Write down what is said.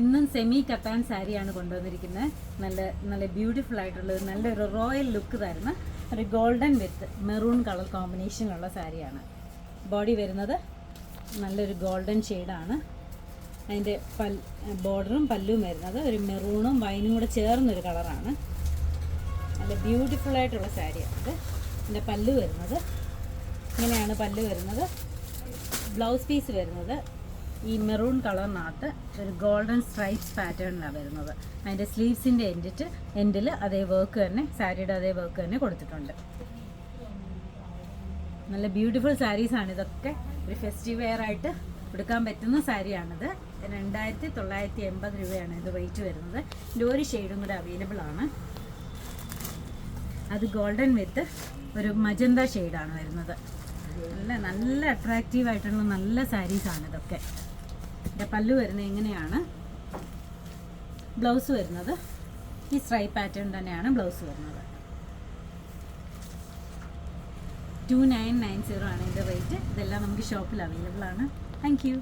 ഇന്നും സെമി കത്താൻ സാരിയാണ് കൊണ്ടുവന്നിരിക്കുന്നത്. നല്ല നല്ല ബ്യൂട്ടിഫുൾ ആയിട്ടുള്ളത്, നല്ലൊരു റോയൽ ലുക്ക് തരുന്ന ഒരു ഗോൾഡൻ വിത്ത് മെറൂൺ കളർ കോമ്പിനേഷനുള്ള സാരിയാണ്. ബോഡി വരുന്നത് നല്ലൊരു ഗോൾഡൻ ഷെയ്ഡാണ്. അതിൻ്റെ ബോർഡറും പല്ലും വരുന്നത് ഒരു മെറൂണും വൈനും കൂടെ ചേർന്നൊരു കളറാണ്. നല്ല ബ്യൂട്ടിഫുൾ ആയിട്ടുള്ള സാരിയാണ്. ഇതിൻ്റെ പല്ല് വരുന്നത് ഇങ്ങനെയാണ്. പല്ല് വരുന്നത് ബ്ലൗസ് പീസ് വരുന്നത് ഈ മെറൂൺ കളറിനകത്ത് ഒരു ഗോൾഡൻ സ്ട്രൈപ്സ് പാറ്റേണിലാണ് വരുന്നത്. അതിൻ്റെ സ്ലീവ്സിൻ്റെ എൻഡിൽ അതേ വർക്ക് തന്നെ, സാരിയുടെ അതേ വർക്ക് തന്നെ കൊടുത്തിട്ടുണ്ട്. നല്ല ബ്യൂട്ടിഫുൾ സാരീസാണ് ഇതൊക്കെ. ഒരു ഫെസ്റ്റീവ് വെയർ ആയിട്ട് എടുക്കാൻ പറ്റുന്ന സാരിയാണിത്. 2980 രൂപയാണ് ഇത് റേറ്റ് വരുന്നത്. ഇതിൻ്റെ ഒരു ഷെയ്ഡും കൂടെ അവൈലബിൾ ആണ്. അത് ഗോൾഡൻ വിത്ത് ഒരു മജന്ത ഷെയ്ഡാണ് വരുന്നത്. നല്ല നല്ല അട്രാക്റ്റീവ് ആയിട്ടുള്ള നല്ല സാരീസാണ് ഇതൊക്കെ. ഇതിൻ്റെ പല്ലു വരുന്നത് ഇങ്ങനെയാണ്. ബ്ലൗസ് വരുന്നത് ഈ സ്ട്രൈപ്പ് പാറ്റേൺ തന്നെയാണ് ബ്ലൗസ് വരുന്നത്. 2990 ആണ് ഇതിൻ്റെ റേറ്റ്. ഇതെല്ലാം നമുക്ക് ഷോപ്പിൽ അവൈലബിൾ ആണ്. Thank you.